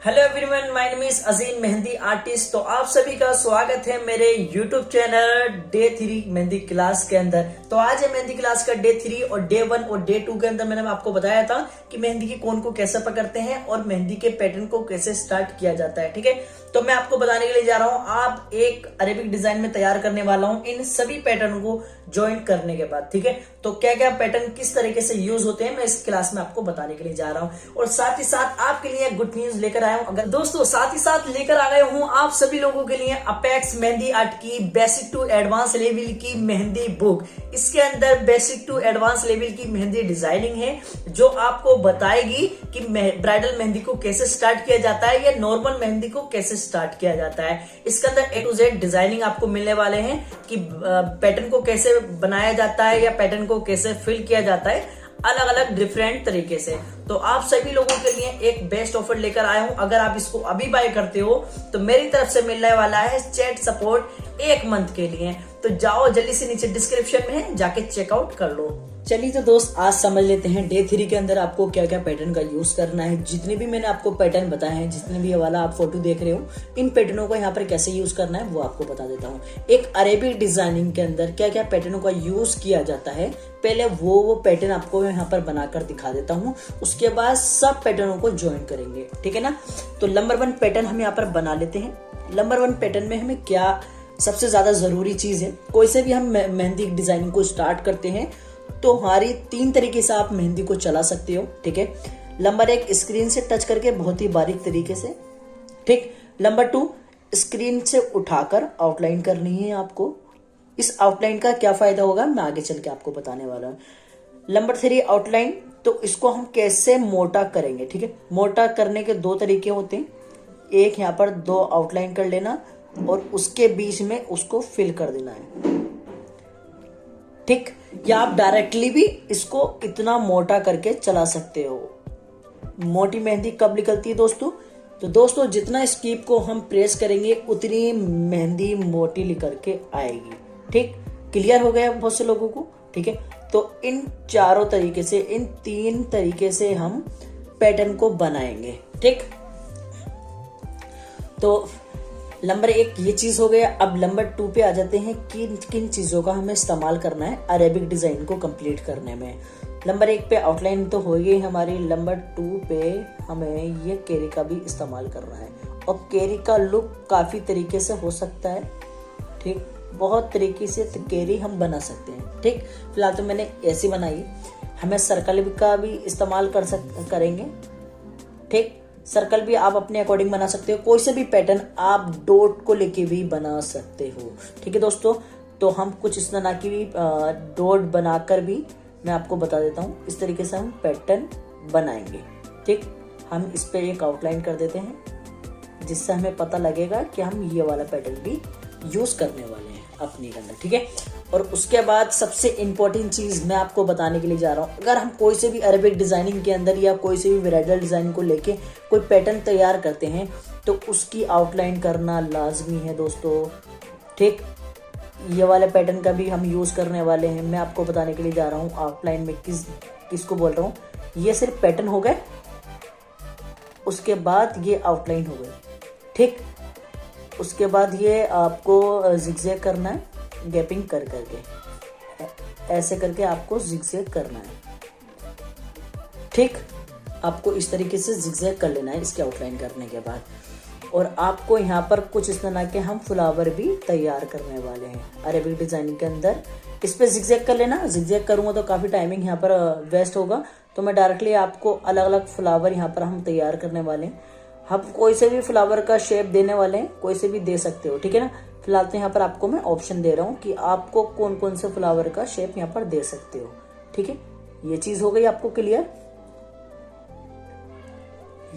Hello everyone, my name is Azeem mehndi artist. तो आप सभी का स्वागत है मेरे YouTube channel day 3 mehndi class के अंदर। तो आज है मेहंदी क्लास का डे 3 और डे 1 और डे 2 के अंदर मैंने आपको बताया था कि मेहंदी की कोन को कैसे पकड़ते हैं और मेहंदी के पैटर्न को कैसे स्टार्ट किया जाता है। ठीक है, तो मैं आपको बताने के लिए जा रहा हूँ। आप एक अरेबिक डिजाइन में तैयार करने वाला हूँ इन सभी पैटर्न को ज्वाइन करने के बाद। ठीक है, तो क्या क्या पैटर्न किस तरीके से यूज होते हैं मैं इस क्लास में आपको बताने के लिए जा रहा हूँ। और साथ ही साथ आपके लिए गुड न्यूज लेकर आया हूँ। अगर दोस्तों साथ ही साथ लेकर आ गए हूँ आप सभी लोगों के लिए अपेक्स मेहंदी आर्ट की बेसिक टू एडवांस लेवल की मेहंदी बुक। इसके अंदर बेसिक टू एडवांस लेवल की मेहंदी डिजाइनिंग है जो आपको बताएगी कि ब्राइडल मेहंदी को कैसे स्टार्ट किया जाता है या नॉर्मल मेहंदी को कैसे स्टार्ट किया जाता है। इसके अंदर A to Z डिजाइनिंग आपको मिलने वाले हैं कि पैटर्न को कैसे बनाया जाता है या पैटर्न को कैसे फिल किया जाता है अलग अलग डिफरेंट तरीके से। तो आप सभी लोगों के लिए एक बेस्ट ऑफर लेकर आया हूं। अगर आप इसको अभी बाय करते हो तो मेरी तरफ से मिलने वाला है चैट सपोर्ट 1 मंथ के लिए। तो जाओ जल्दी से नीचे डिस्क्रिप्शन में जाके चेकआउट कर लो। चलिए तो दोस्त आज समझ लेते हैं डे 3 के अंदर आपको क्या क्या पैटर्न का यूज करना है। जितने भी मैंने आपको पैटर्न बताए हैं, जितने भी ये वाला आप फोटो देख रहे हो, इन पैटर्नों को यहाँ पर कैसे यूज करना है वो आपको बता देता हूँ। एक अरेबिक डिजाइनिंग के अंदर क्या क्या पैटर्नों का यूज किया जाता है पहले वो पैटर्न आपको यहाँ पर बनाकर दिखा देता हूँ। उसके बाद सब पैटर्नों को ज्वाइन करेंगे। ठीक है ना, तो नंबर 1 पैटर्न हम यहाँ पर बना लेते हैं। नंबर 1 पैटर्न में हमें क्या सबसे ज्यादा जरूरी चीज है, कोई से भी हम मेहंदी डिजाइनिंग को स्टार्ट करते हैं तो हमारी 3 तरीके से आप मेहंदी को चला सकते हो। ठीक है, नंबर 1 स्क्रीन से टच करके बहुत ही बारीक तरीके से। ठीक, नंबर 2 स्क्रीन से उठाकर आउटलाइन करनी है आपको। इस आउटलाइन का क्या फायदा होगा मैं आगे चल के आपको बताने वाला हूँ। नंबर 3 आउटलाइन, तो इसको हम कैसे मोटा करेंगे। ठीक है, मोटा करने के 2 तरीके होते हैं। एक यहाँ पर 2 आउटलाइन कर लेना और उसके बीच में उसको फिल कर देना है। ठीक, या आप डायरेक्टली भी इसको इतना मोटा करके चला सकते हो। मोटी मेहंदी कब निकलती है दोस्तों, तो दोस्तों जितना इस कीप को हम प्रेस करेंगे उतनी मेहंदी मोटी निकल के आएगी। ठीक, क्लियर हो गया बहुत से लोगों को। ठीक है, तो इन चारों तरीके से, इन 3 तरीके से हम पैटर्न को बनाएंगे। ठीक, तो नंबर 1 ये चीज हो गया। अब नंबर 2 पे आ जाते हैं किन किन चीजों का हमें इस्तेमाल करना है अरेबिक डिजाइन को कंप्लीट करने में। नंबर 1 पे आउटलाइन तो हो गई हमारी। नंबर 2 पे हमें ये केरी का भी इस्तेमाल करना है और केरी का लुक काफी तरीके से हो सकता है। ठीक, बहुत तरीके से केरी हम बना सकते हैं। ठीक, फिलहाल तो मैंने ऐसी बनाई, हमें सर्कल का भी इस्तेमाल करेंगे। ठीक, सर्कल भी आप अपने अकॉर्डिंग बना सकते हो। कोई से भी पैटर्न आप डॉट को लेके भी बना सकते हो। ठीक है दोस्तों, तो हम कुछ इस तरह की भी डॉट बनाकर भी मैं आपको बता देता हूँ। इस तरीके से हम पैटर्न बनाएंगे। ठीक, हम इस पे एक आउटलाइन कर देते हैं जिससे हमें पता लगेगा कि हम ये वाला पैटर्न भी यूज करने वाले हैं अपने अंदर। ठीक है, और उसके बाद सबसे इंपॉर्टेंट चीज मैं आपको बताने के लिए जा रहा हूँ। अगर हम कोई से भी अरेबिक डिजाइनिंग के अंदर या कोई से भी ब्राइडल डिजाइन को लेके कोई पैटर्न तैयार करते हैं तो उसकी आउटलाइन करना लाजमी है दोस्तों। ठीक, ये वाले पैटर्न का भी हम यूज करने वाले हैं। मैं आपको बताने के लिए जा रहा हूँ आउटलाइन में किसको बोल रहा हूँ। ये सिर्फ पैटर्न हो गए, उसके बाद ये आउटलाइन हो गई। ठीक, उसके बाद ये आपको जिगजैग करना है, गैपिंग कर करके ऐसे करके आपको जिगजैग करना है। ठीक, आपको इस तरीके से जिगजैग कर लेना है इसके आउटलाइन करने के बाद। और आपको यहाँ पर कुछ इस तरह के हम फ्लावर भी तैयार करने वाले हैं अरेबिक डिजाइनिंग के अंदर। इस पे जिगजैग कर लेना। जिगजैग करूंगा तो काफी टाइमिंग यहाँ पर वेस्ट होगा, तो मैं डायरेक्टली आपको अलग अलग फ्लावर यहाँ पर हम तैयार करने वाले हैं। हम कोई से भी फ्लावर का शेप देने वाले हैं, कोई से भी दे सकते हो। ठीक है ना, फिलहाल तो यहाँ पर आपको मैं ऑप्शन दे रहा हूँ कि आपको कौन कौन से फ्लावर का शेप यहाँ पर दे सकते हो। ठीक है, ये चीज हो गई आपको क्लियर।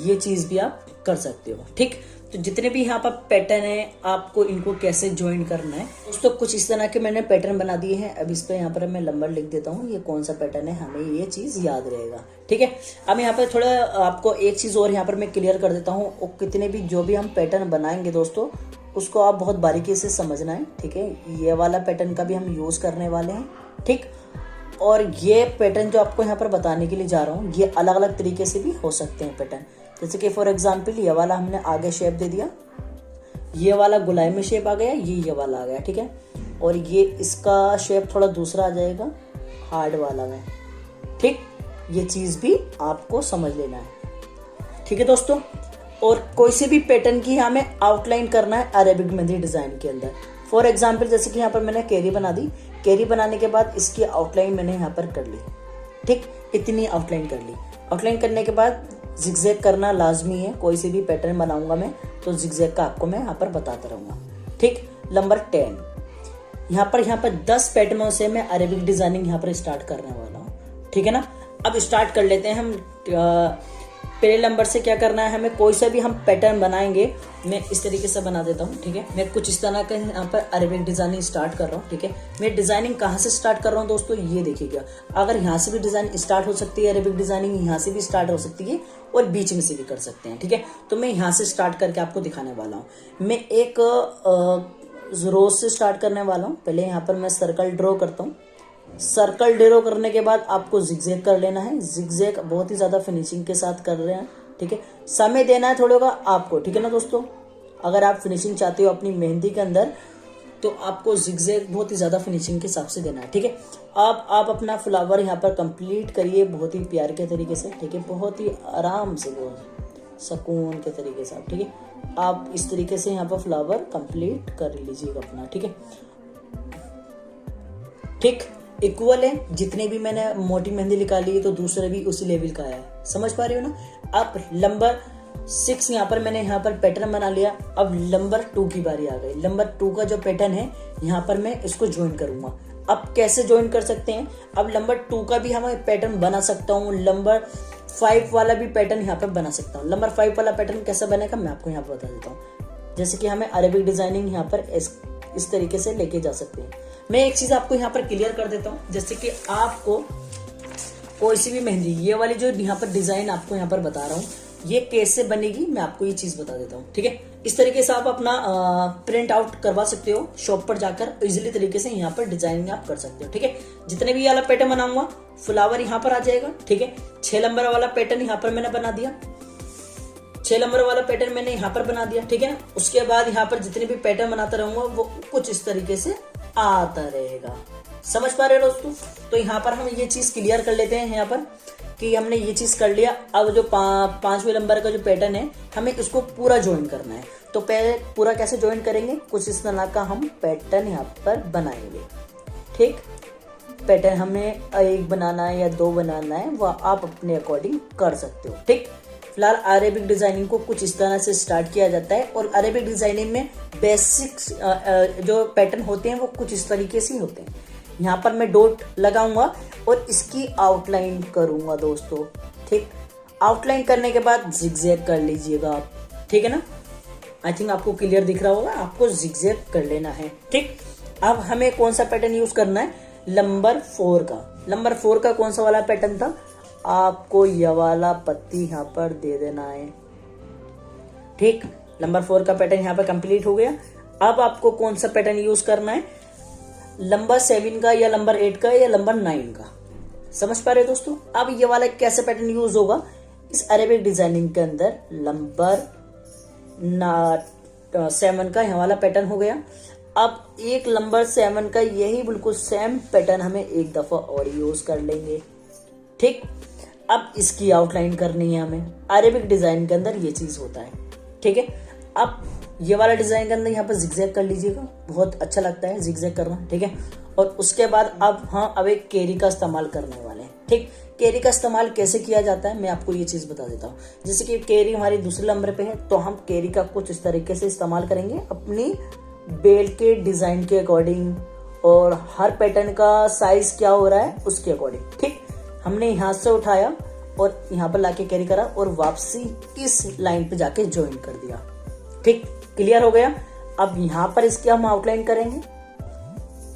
ये चीज भी आप कर सकते हो। ठीक, तो जितने भी यहाँ पर पैटर्न है आपको इनको कैसे ज्वाइन करना है दोस्तों, कुछ इस तरह के मैंने पैटर्न बना दिए हैं। अब इस पे यहाँ पर मैं नंबर लिख देता हूँ, ये कौन सा पैटर्न है, हमें ये चीज याद रहेगा। ठीक है, अब यहाँ पर थोड़ा आपको एक चीज और यहाँ पर मैं क्लियर कर देता हूँ। और कितने भी जो भी हम पैटर्न बनाएंगे दोस्तों उसको आप बहुत बारीकी से समझना है। ठीक है, ये वाला पैटर्न का भी हम यूज करने वाले हैं। ठीक, और ये पैटर्न जो आपको यहाँ पर बताने के लिए जा रहा हूँ ये अलग अलग तरीके से भी हो सकते हैं पैटर्न। जैसे कि फॉर एग्जाम्पल ये वाला हमने आगे शेप दे दिया, ये वाला गुलाई में शेप आ गया, ये वाला आ गया, ठीक है। और ये इसका शेप थोड़ा दूसरा आ जाएगा हार्ड वाला में, ठीक। ये चीज़ भी आपको समझ लेना है, ठीक है दोस्तों। और कोई से भी पैटर्न की हमें आउटलाइन करना है अरेबिक मेहंदी डिज़ाइन के अंदर। फॉर एग्जाम्पल जैसे कि यहाँ पर मैंने कैरी बना दी, कैरी बनाने के बाद इसकी आउटलाइन मैंने यहाँ पर कर ली, ठीक। इतनी आउटलाइन कर ली। आउटलाइन करने के बाद जिगजैग करना लाजमी है। कोई से भी पैटर्न बनाऊंगा मैं तो जिगजैग का आपको मैं यहाँ पर बताता रहूँगा, ठीक। नंबर 10, यहाँ पर 10 पैटर्नों से मैं अरेबिक डिजाइनिंग यहाँ पर स्टार्ट करने वाला हूँ, ठीक है ना। अब स्टार्ट कर लेते हैं हम। पहले नंबर से क्या करना है हमें, कोई सा भी हम पैटर्न बनाएंगे, मैं इस तरीके से बना देता हूँ, ठीक है। मैं कुछ इस तरह का यहाँ पर अरेबिक डिजाइनिंग स्टार्ट कर रहा हूँ, ठीक है। मैं डिजाइनिंग कहाँ से स्टार्ट कर रहा हूँ दोस्तों, ये देखिएगा। अगर यहाँ से भी डिजाइन स्टार्ट हो सकती है, अरेबिक डिजाइनिंग यहाँ से भी स्टार्ट हो सकती है और बीच में से भी कर सकते हैं, ठीक है। तो मैं यहाँ से स्टार्ट करके आपको दिखाने वाला हूँ। मैं एक रोज से स्टार्ट करने वाला हूँ। पहले यहाँ पर मैं सर्कल ड्रॉ करता हूँ। सर्कल ड्रॉ करने के बाद आपको जिगजैग कर लेना है। जिगजैग बहुत ही ज्यादा फिनिशिंग के साथ कर रहे हैं, ठीक है। समय देना है थोड़ा का आपको, ठीक है ना दोस्तों। अगर आप फिनिशिंग चाहते हो अपनी मेहंदी के अंदर तो आपको जिगजैग बहुत ही ज्यादा फिनिशिंग के हिसाब से देना है, ठीक है। आप अपना फ्लावर यहाँ पर कंप्लीट करिए बहुत ही प्यार के तरीके से, ठीक है। बहुत ही आराम से, बहुत सुकून के तरीके से, ठीक है। आप इस तरीके से यहाँ पर फ्लावर कंप्लीट कर लीजिएगा अपना, ठीक है। ठीक इक्वल है, जितने भी मैंने मोटी मेहंदी निकाली है तो दूसरे भी उसी लेवल का है, समझ पा रहे हो ना। अब नंबर 6 यहाँ पर मैंने यहाँ पर पैटर्न बना लिया। अब नंबर 2 की बारी आ गई। नंबर 2 का जो पैटर्न है यहाँ पर मैं इसको ज्वाइन करूंगा। अब कैसे ज्वाइन कर सकते हैं, अब नंबर 2 का भी हम पैटर्न बना सकता हूँ, नंबर 5 वाला भी पैटर्न यहाँ पर बना सकता हूँ। नंबर 5 वाला पैटर्न कैसे बनेगा मैं आपको यहाँ पर बता देता हूँ। जैसे कि हमें अरेबिक डिजाइनिंग यहाँ पर इस तरीके से लेके जा सकते हैं। मैं एक चीज आपको यहाँ पर क्लियर कर देता हूँ। जैसे कि आपको कोई सी भी मेहंदी, ये वाली जो यहाँ पर डिजाइन आपको यहाँ पर बता रहा हूँ, ये कैसे बनेगी मैं आपको ये चीज बता देता हूँ, ठीक है। इस तरीके से आप अपना प्रिंट आउट करवा सकते हो शॉप पर जाकर, इजीली तरीके से यहाँ पर डिजाइनिंग आप कर सकते हो, ठीक है। जितने भी ये वाला पैटर्न बनाऊंगा फ्लावर यहाँ पर आ जाएगा, ठीक है। 6 नंबर वाला पैटर्न यहाँ पर मैंने बना दिया, 6 नंबर वाला पैटर्न मैंने यहाँ पर बना दिया, ठीक है ना। उसके बाद यहाँ पर जितने भी पैटर्न बनाता रहूंगा वो कुछ इस तरीके से आता रहेगा, समझ पा रहे हो दोस्तों। तो यहाँ पर हम ये चीज क्लियर कर लेते हैं यहाँ पर कि हमने ये चीज कर लिया। अब जो 5वें नंबर का जो पैटर्न है हमें इसको पूरा ज्वाइन करना है। तो पहले पूरा कैसे ज्वाइन करेंगे, कुछ इस तरह का हम पैटर्न यहाँ पर बनाएंगे, ठीक। पैटर्न हमें 1 बनाना है या 2 बनाना है, वह आप अपने अकॉर्डिंग कर सकते हो, ठीक। फिलहाल अरेबिक डिजाइनिंग को कुछ इस तरह से स्टार्ट किया जाता है और अरेबिक डिजाइनिंग में बेसिक्स जो पैटर्न होते हैं वो कुछ इस तरीके से होते हैं। यहाँ पर मैं डॉट लगाऊंगा और इसकी आउटलाइन करूंगा दोस्तों, ठीक। आउटलाइन करने के बाद जिगजैग कर लीजिएगा आप, ठीक है ना। आई थिंक आपको क्लियर दिख रहा होगा, आपको जिगजैग कर लेना है, ठीक। अब हमें कौन सा पैटर्न यूज करना है, नंबर 4 का। नंबर 4 का कौन सा वाला पैटर्न था, आपको यह वाला पत्ती यहाँ पर दे देना है, ठीक। नंबर 4 का पैटर्न यहाँ पर कंप्लीट हो गया। अब आपको कौन सा पैटर्न यूज करना है, नंबर 7 का या नंबर 8 का या नंबर 9 का, समझ पा रहे हो दोस्तों। अब ये वाला कैसे पैटर्न यूज होगा इस अरेबिक डिजाइनिंग के अंदर, नंबर 7 का यहाँ वाला पैटर्न हो गया। अब एक नंबर 7 का यही बिल्कुल सेम पैटर्न हमें एक दफा और यूज कर लेंगे, ठीक। अब इसकी आउटलाइन करनी है हमें। अरेबिक डिजाइन के अंदर ये चीज होता है, ठीक है। अब ये वाला डिजाइन के अंदर यहाँ पर जिगजैग कर लीजिएगा, बहुत अच्छा लगता है जिगजैग करना, ठीक है। और उसके बाद अब एक कैरी का इस्तेमाल करने वाले हैं, ठीक। कैरी का इस्तेमाल कैसे किया जाता है मैं आपको ये चीज बता देता हूँ। जैसे कि कैरी हमारी दूसरे नंबर पे है तो हम कैरी का कुछ इस तरीके से इस्तेमाल करेंगे अपनी बेल्ट के डिजाइन के अकॉर्डिंग और हर पैटर्न का साइज क्या हो रहा है उसके अकॉर्डिंग, ठीक। हमने यहाँ से उठाया और यहाँ पर लाके कैरी करा और वापसी इस लाइन पे जाके ज्वाइन कर दिया, ठीक। क्लियर हो गया। अब यहाँ पर इसकी हम आउटलाइन करेंगे।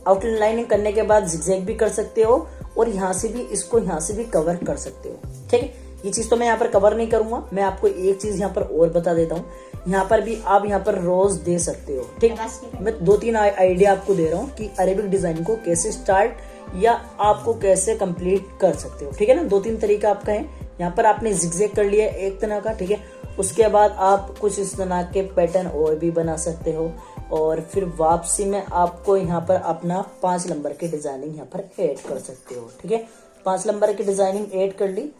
आउटलाइनिंग करने के बाद जिगजैग भी कर सकते हो और यहाँ से भी इसको यहाँ से भी कवर कर सकते हो, ठीक है। ये चीज तो मैं यहाँ पर कवर नहीं करूंगा, मैं आपको एक चीज यहाँ पर और बता देता हूँ। यहाँ पर भी आप यहाँ पर रोज दे सकते हो, ठीक। मैं 2-3 आइडिया आपको दे रहा हूँ कि अरेबिक डिजाइन को कैसे स्टार्ट या आपको कैसे कंप्लीट कर सकते हो, ठीक है ना। 2-3 तरीका आपका है। यहाँ पर आपने जिगजैग कर लिया एक तरह का, ठीक है। उसके बाद आप कुछ इस तरह के पैटर्न और भी बना सकते हो। और फिर वापसी में आपको यहाँ पर अपना 5 नंबर की डिजाइनिंग यहाँ पर ऐड कर सकते हो। ठीक है, 5 नंबर की डिजाइनिंग ऐड कर ली,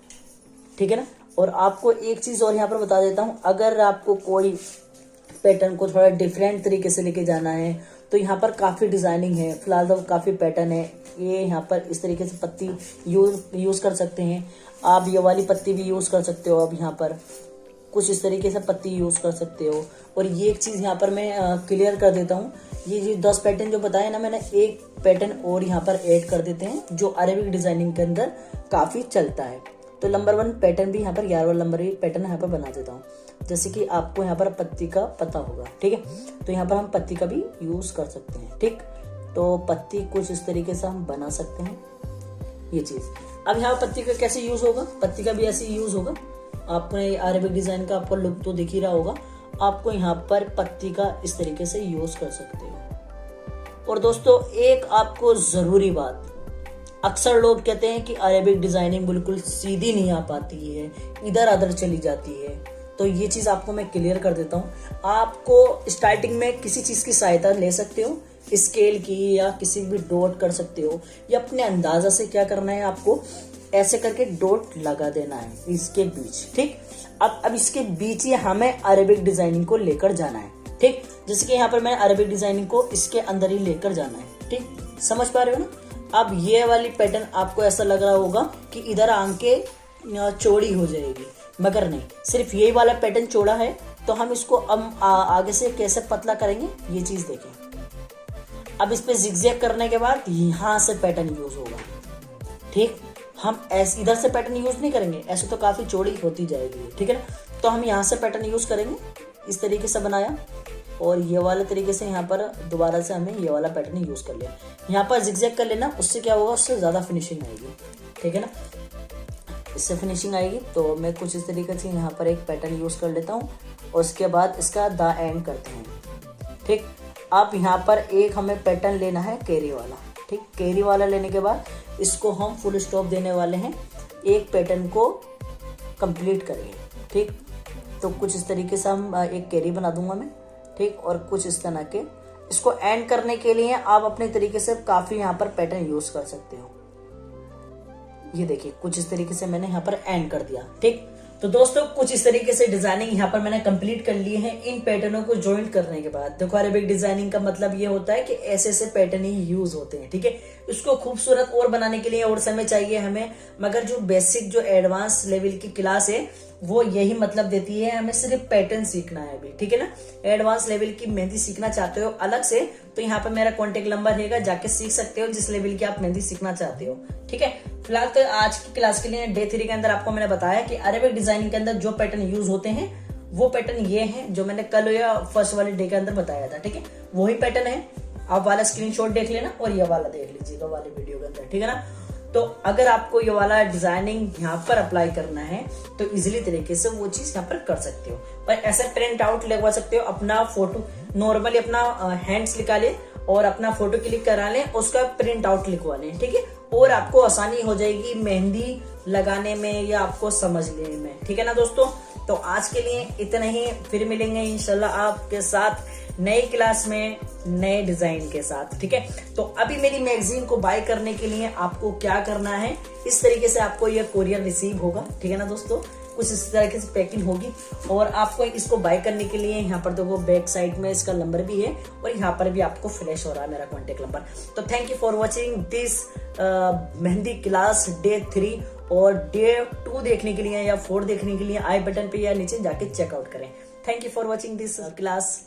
ठीक है ना। और आपको एक चीज और यहाँ पर बता देता हूँ, अगर आपको कोई पैटर्न को थोड़ा डिफरेंट तरीके से लेके जाना है तो यहाँ पर काफी डिजाइनिंग है। फिलहाल तो काफी पैटर्न है। ये यहाँ पर इस तरीके से पत्ती यूज कर सकते हैं आप, ये वाली पत्ती भी यूज कर सकते हो। अब यहाँ पर कुछ इस तरीके से पत्ती यूज कर सकते हो। और ये एक चीज यहाँ पर मैं क्लियर कर देता हूँ, ये जो 10 पैटर्न जो बताए ना मैंने, एक पैटर्न और यहाँ पर ऐड कर देते हैं जो अरेबिक डिजाइनिंग के अंदर काफी चलता है। तो नंबर 1 पैटर्न भी यहाँ पर 11वां नंबर पैटर्न यहाँ पर बना देता हूँ। जैसे कि आपको यहाँ पर पत्ती का पता होगा, ठीक है, तो यहाँ पर हम पत्ती का भी यूज कर सकते हैं। ठीक, तो पत्ती कुछ इस तरीके से हम बना सकते हैं ये चीज। अब यहाँ पत्ती का कैसे यूज होगा, पत्ती का भी ऐसे यूज होगा। आपने अरेबिक डिजाइन का आपको लुक तो दिख ही रहा होगा। आपको यहाँ पर पत्ती का इस तरीके से यूज कर सकते हो। और दोस्तों एक आपको जरूरी बात, अक्सर लोग कहते हैं कि अरेबिक डिजाइनिंग बिल्कुल सीधी नहीं आ पाती है, इधर अधर चली जाती है। तो ये चीज आपको मैं क्लियर कर देता हूँ। आपको स्टार्टिंग में किसी चीज की सहायता ले सकते हो, स्केल की या किसी भी डॉट कर सकते हो, या अपने अंदाजा से क्या करना है, आपको ऐसे करके डॉट लगा देना है इसके बीच। ठीक, अब इसके बीच ही हमें अरेबिक डिजाइनिंग को लेकर जाना है। ठीक, जैसे कि यहाँ पर मैं अरेबिक डिजाइनिंग को इसके अंदर ही लेकर जाना है। ठीक, समझ पा रहे हो ना। अब ये वाली पैटर्न आपको ऐसा लग रहा होगा कि इधर आंखें चौड़ी हो जाएगी, मगर नहीं, सिर्फ यही वाला पैटर्न चौड़ा है। तो हम इसको आगे से कैसे पतला करेंगे ये चीज देखें। अब इस पे जिगजैग करने के बाद यहाँ से पैटर्न यूज होगा। ठीक, हम ऐसे इधर से पैटर्न यूज नहीं करेंगे, ऐसे तो काफी चौड़ी होती जाएगी। ठीक है ना, तो हम यहाँ से पैटर्न यूज करेंगे। इस तरीके से बनाया और ये वाले तरीके से यहाँ पर दोबारा से हमें ये वाला पैटर्न यूज कर लिया। यहाँ पर जिगजैग कर लेना, उससे क्या होगा, उससे ज्यादा फिनिशिंग आएगी। ठीक है ना, इससे फिनिशिंग आएगी। तो मैं कुछ इस तरीके से यहाँ पर एक पैटर्न यूज कर लेता हूँ और उसके बाद इसका द एंड करते हैं। ठीक, अब यहाँ पर एक हमें पैटर्न लेना है कैरी वाला। ठीक, कैरी वाला लेने के बाद इसको हम फुल स्टॉप देने वाले हैं, एक पैटर्न को कंप्लीट करेंगे। ठीक, तो कुछ इस तरीके से हम एक कैरी बना दूंगा मैं। ठीक, और कुछ इस तरह के इसको एंड करने के लिए आप अपने तरीके से काफी यहाँ पर पैटर्न यूज कर सकते हो। ये देखिए कुछ इस तरीके से मैंने यहाँ पर एंड कर दिया। ठीक, तो दोस्तों कुछ इस तरीके से डिजाइनिंग यहाँ पर मैंने कंप्लीट कर ली है। इन पैटर्नों को ज्वाइंट करने के बाद देखो, अरेबिक डिजाइनिंग का मतलब ये होता है कि ऐसे ऐसे पैटर्न ही यूज होते हैं। ठीक है, इसको खूबसूरत और बनाने के लिए और समय चाहिए हमें, मगर जो बेसिक जो एडवांस लेवल की क्लास है वो यही मतलब देती है, हमें सिर्फ पैटर्न सीखना है अभी। ठीक है ना, एडवांस लेवल की मेहंदी सीखना चाहते हो अलग से, तो यहाँ पर मेरा कॉन्टेक्ट नंबर रहेगा, जाके सीख सकते हो जिस लेवल की आप मेहंदी सीखना चाहते हो। ठीक है, फिलहाल तो आज की क्लास के लिए डे 3 के अंदर आपको मैंने बताया कि अरेबिक डिजाइनिंग के अंदर जो पैटर्न यूज होते हैं वो पैटर्न ये हैं जो मैंने कल या फर्स्ट वाले डे के अंदर बताया था। ठीक है, वही पैटर्न है। आप वाला स्क्रीनशॉट देख लेना और ये वाला देख लीजिएगा वाले वीडियो के अंदर। ठीक है ना, तो अगर आपको ये वाला डिजाइनिंग यहाँ पर अप्लाई करना है तो इजीली तरीके से वो चीज यहाँ पर कर सकते हो। पर ऐसा प्रिंट आउट लगवा सकते हो, अपना फोटो नॉर्मली अपना हैंड्स निकाले और अपना फोटो क्लिक करा लें, उसका प्रिंट आउट लिखवा लें। ठीक है, और आपको आसानी हो जाएगी मेहंदी लगाने में या आपको समझने में। ठीक है ना दोस्तों, तो आज के लिए इतना ही, फिर मिलेंगे इंशाल्लाह आपके साथ नई क्लास में नए डिजाइन के साथ। ठीक है, तो अभी मेरी मैगजीन को बाय करने के लिए आपको क्या करना है, इस तरीके से आपको ये कोरियर रिसीव होगा। ठीक है ना दोस्तों, कुछ इस तरीके से पैकिंग होगी और आपको इसको बाय करने के लिए यहाँ पर देखो बैक साइड में इसका नंबर भी है और यहाँ पर भी आपको फ्लैश हो रहा है मेरा कॉन्टेक्ट नंबर। तो thank you for watching this mehndi class day 3, और डे 2 देखने के लिए या 4 देखने के लिए आई बटन पे या नीचे जाके चेकआउट करें। Thank you for watching this class.